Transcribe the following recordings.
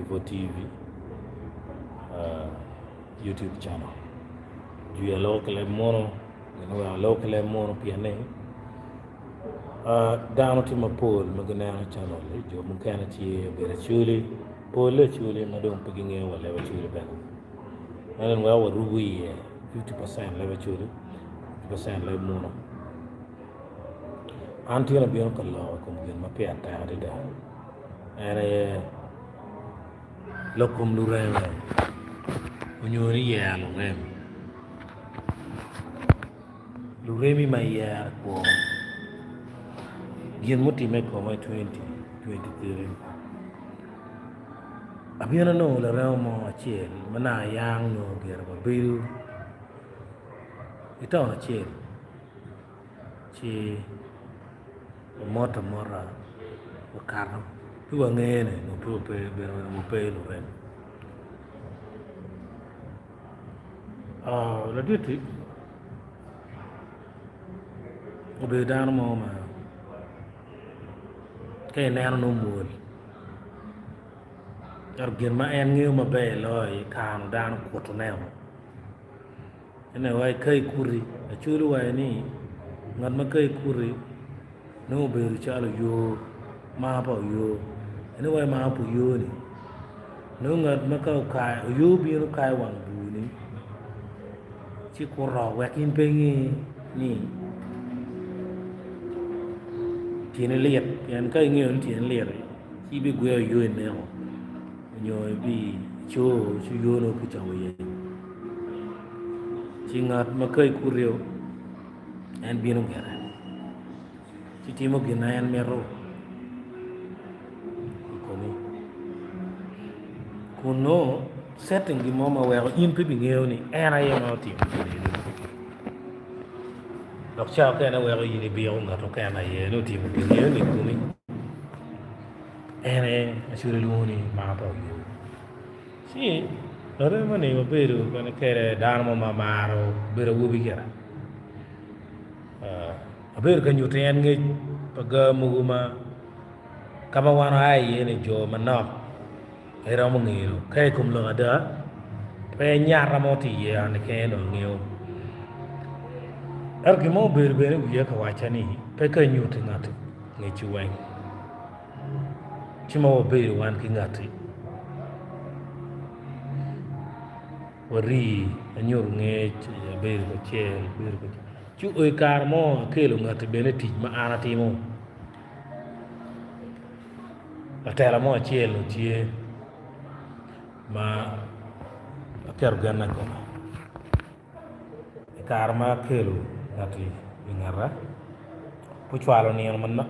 for TV YouTube channel. You are local mono, local mono piane. Down to my pole, Magana channel, Joe Mukanati, Berachuli, Pole Chuli, Madame Paging or level chuli ben. And then well, Ruby 50% level chuli, 50% level mono. Until a Bianca law, come again, my pay tired down. And I locum Lurem. When you're here, Lurem. Luremi, my year, Gin Muti make for my 2023. Abiana no, the realm of chill, Mana young no get a bill. It's on a chill. Chi motor mora, or carno. You are no pay Lurem. The duty. Be down a moment. Cái này nó buồn, ở gần mà em nghe mà bé lời khàn đan của tụi nèo, cái này vậy cây curi, chú lu vậy nè, ngắt mà cây curi, nó bị chả là yo, mà bảo yo, cái này vậy mà bảo yo nè, nó ngắt mà câu khai, yo bị nó khai hoàng bù nè, chỉ có rau vậy kim peng nè. Tiene liệt, anh cái người tiene liệt, chỉ biết quay ở dưới này, rồi bị chú vô nó cứ cháu vậy, chỉ ngặt mà cái cù riêu, anh biết nó cái này, chỉ tìm một cái này anh mèo, còn nó setting cái món mà vào in cái bình nghèo này, anh ấy emเอาtìm. Đọc chào cái này về cái gì bây giờ ngắt cái này nó tìm một cái nhớ này của mình, em chưa được luôn này mà bảo gì, chỉ ở đây mà này mà bây giờ cái này đàn mà rồi bây giờ vui cái bây giờ cái nhiều tiền nghe bây mua mà kama wana ai này cho mà nó cái đó mà nghèo cái cũng là đó phải nhà ra một thì anh cái nó nghèo. Ergi mo berbeda uya kawachani peka nyuti ngati ngechi wang chima wa beru wan ki ngati wari anyor ngech beru ko chel chu oi kar mo kelo ngati bene tij ma ana timo atela mo chel no tie ma aker ganna ko kar ma kelo ngati Gimara puchwalo ni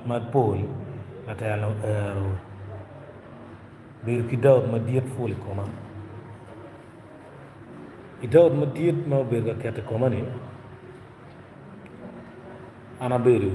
ma pol atelo bir ki dawd ma diet fuli koma idawd ma diet ma bir ga kete koma ni ana beru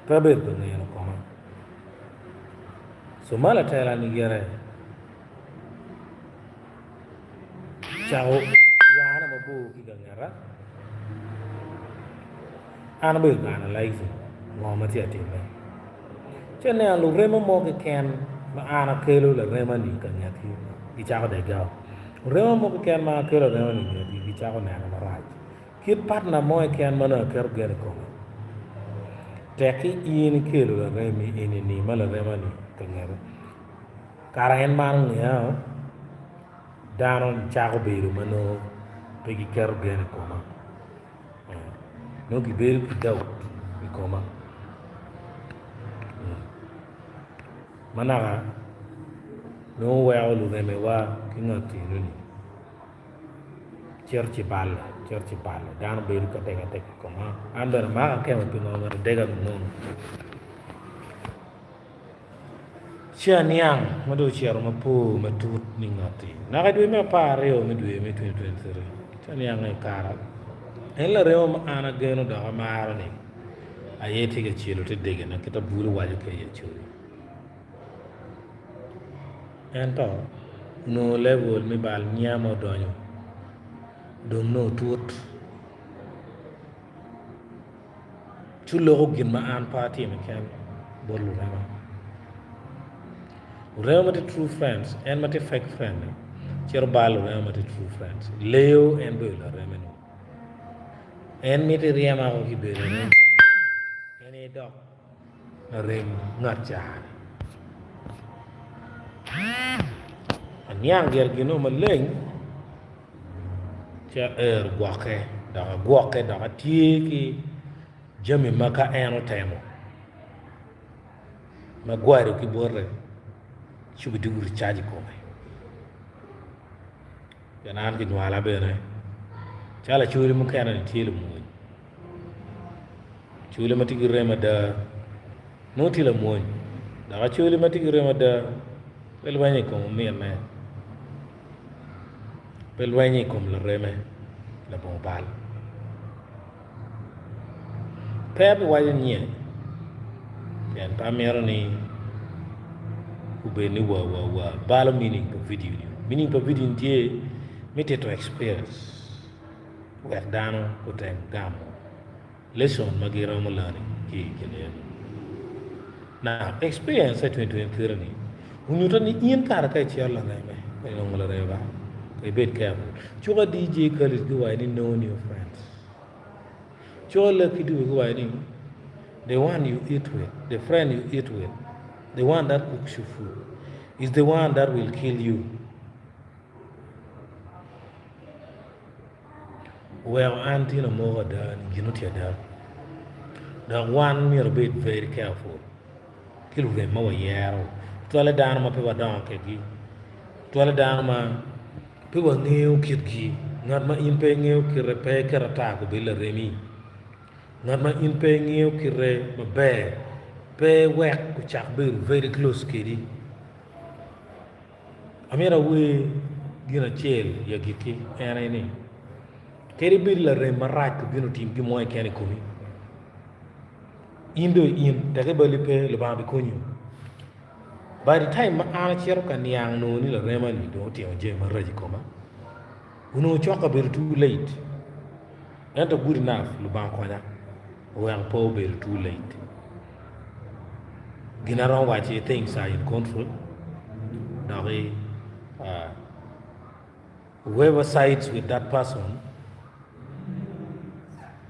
taber ko ni koma so mala tela ni gere chao yana ma bu ki Gimara ana bự ngàn là gì ngò mà thiệt thì này cho nên là Lurem mà mua cái can mà ana kêu là Lurem anh đi cần nhà thì đi chào để gạo Lurem mua cái can mà kêu là Lurem anh đi đi chào này là rải kiết bắt là mua cái can mà nó kêu cái con thế cái in kêu là Lurem in mà là Lurem anh đi cần nhà karaen mang nhá danon chào biru mà nó bị kêu cái con no giberu kidau ikoma mana no wa Lurem wa kingati ni cerci bal dan beru ka tega koma andar ma ka ma pino ma dega no chianiang ma do chiaro ma pu ma tut ni ngati na ka dwe me pare o me dwe me 2023 chianiang ai kara ella rewa ma ana geno da mara ni ayeti ga chilo te dege na kita bulu waju ke ye churi ento no level mi bal nyamo donyo dum no tut chulo gin ma an party mi ken bolu rama Urema mati true friends, and mati fake friend. Chero balo urema mati true friends. Leo and bela remeno. And miti riama ko kibela rem. And a dog. Na rem ngatjan. And yang gel gino maleng. Cha guake. Daga guake daga tieki. Jami maka eno temo. Bagwere ki borre shubi duguri charge ko mai yanan ki nwala bere chala chuli mu kana ni tilu mu chuli mati girema da no tila mu da chuli mati girema da pelwani ko mu me pelwani ko la reme la bon bal pepe waje nye yan pamero ni ube ni wa balo meaning per video ni meaning per video die mete to experience wer dano ko tem gamo lesson magira mo lani ki kene na experience at 2023 ni unyuta ni yin kar ka ci yalla ngay me ay no la reba kay bet careful chuga DJ kalis go way ni know your friends chola ki do go way ni the one you eat with, the friend you eat with, the one that cooks you food, is the one that will kill you. Well, auntie no more than you know that. The one me be very careful. Kill them more yarrow. Twelve down my people down kegi. 12 down my people new kidgi. Not my impay new kirepe karata ko bila remi. Not my in paying you, Kire, my bear, pay work, which I build very close, kitty. I made a way, get a jail, Yagiki, and I name. Kerry Bill, Maracu, you know, team, give more can come in. The rebel pay Bakonzo. By the time my aunt Cherok and young no Nila Reman, don't tell Jim Rajicoma. Who know Chocolate too late. Not good enough, Lubanquana. Well, probably too late. Gimara watch things are in control. Now, whoever sides with that person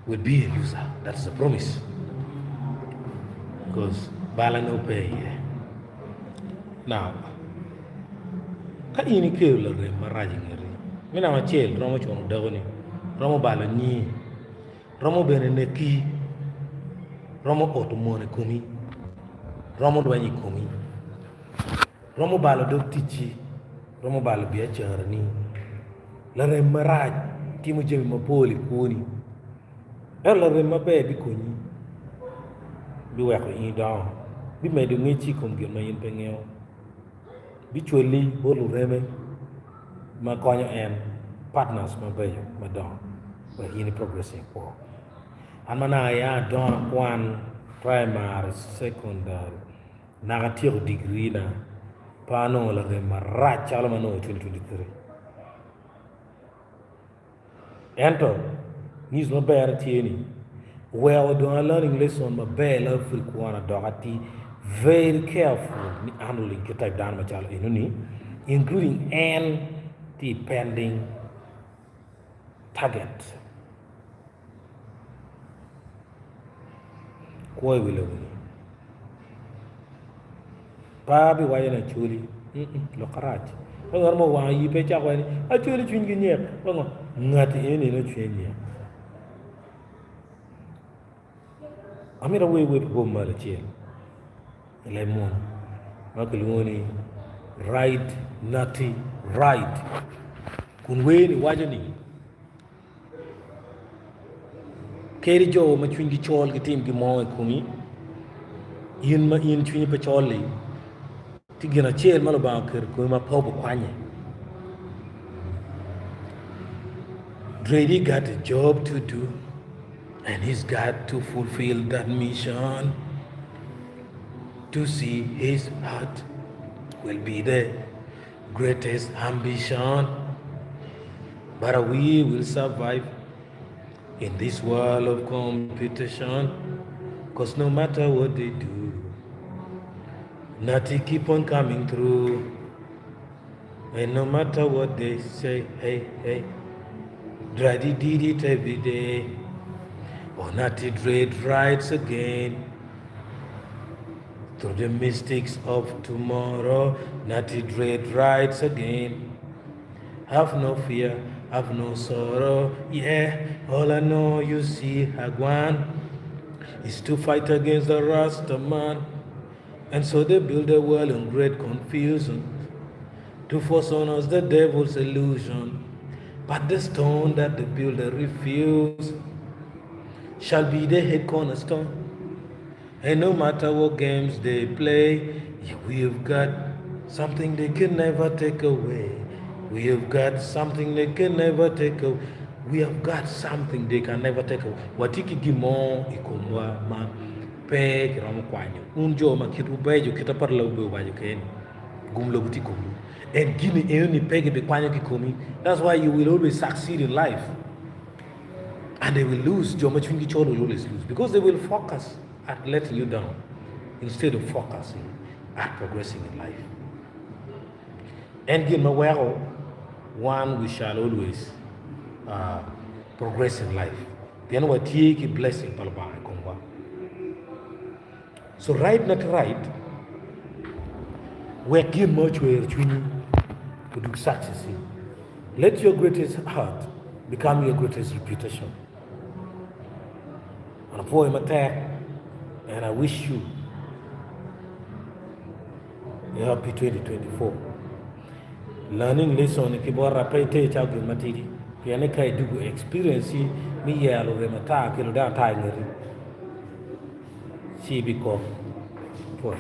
will be a loser. That's a promise. Because Bala no pay. Now, can you kill a maraging? Mina ma chill, Romo Chon Dogoni, Romo Bala ni, Romo Beneki. Romo otomone kumi, Romo dwanyi kumi, Romo balo dog tichi, Romo balo biya charani, Lare maraj, timu jemi mapoli kuni, Lare mabe bi kuni, bi wako yin down, bi medu ngichi kum gil ma yin pengeo, bi choli bo Lurem, ma konyo en, partners mabeyo, ma down, where yin progressing for. And manaya don one primary, secondary, negative degree na pano la remarach alamano 2023. Ento, nis no bear tieni. Well, don learning lesson ma bear love frequana dogati very careful ni handling ke type down machal inuni, including anti-pending target. Koi wile wile pabi waye na chuli lo karaj ngor mo wa yi pe cha kwani a chuli chwin gi nyep ngo ngati ene no chwin nyep amira we go mala chel le mon makiloni right nati right kun we ni wajani keri jo ma chwin gi chol gi tim gi mo kumi yin ma yin chwin pa choli ti gina chel malo ba ker ko ma po bu kwanye Grady got a job to do and he's got to fulfill that mission to see his heart will be the greatest ambition but we will survive in this world of competition, cause no matter what they do, Natty keep on coming through. And no matter what they say, hey, hey, Draddy did it every day. Oh, Natty Dread rides again. Through the mystics of tomorrow, Natty Dread rides again. Have no fear, have no sorrow. Yeah, all I know you see, Hagwan, is to fight against the Rasta man. And so they build a world in great confusion to force on us the devil's illusion. But the stone that the builder refused shall be the head cornerstone. And no matter what games they play, we've got something they can never take away. We have got something they can never take away. We have got something they can never take away. Watiki gimo ikomwa ma pe kiramu kwanyo. Unjo ma kitu bejo kita parla ube bajo keni. Gumlo buti gumlo. And gini euni pege be kwanyo kikomi. That's why you will always succeed in life. And they will lose. Joma chungi cholo will always lose because they will focus at letting you down instead of focusing at progressing in life. And well, one we shall always progress in life. Then we take a blessing. So right, not right, we give much where to do success. Let your greatest heart become your greatest reputation. And for him attack. And I wish you a happy 2024. Learning lesson kibora pete cha gumatiri. Piane kai dugu experience mi ya Lurem attack kilo da ta ngari. Si biko. For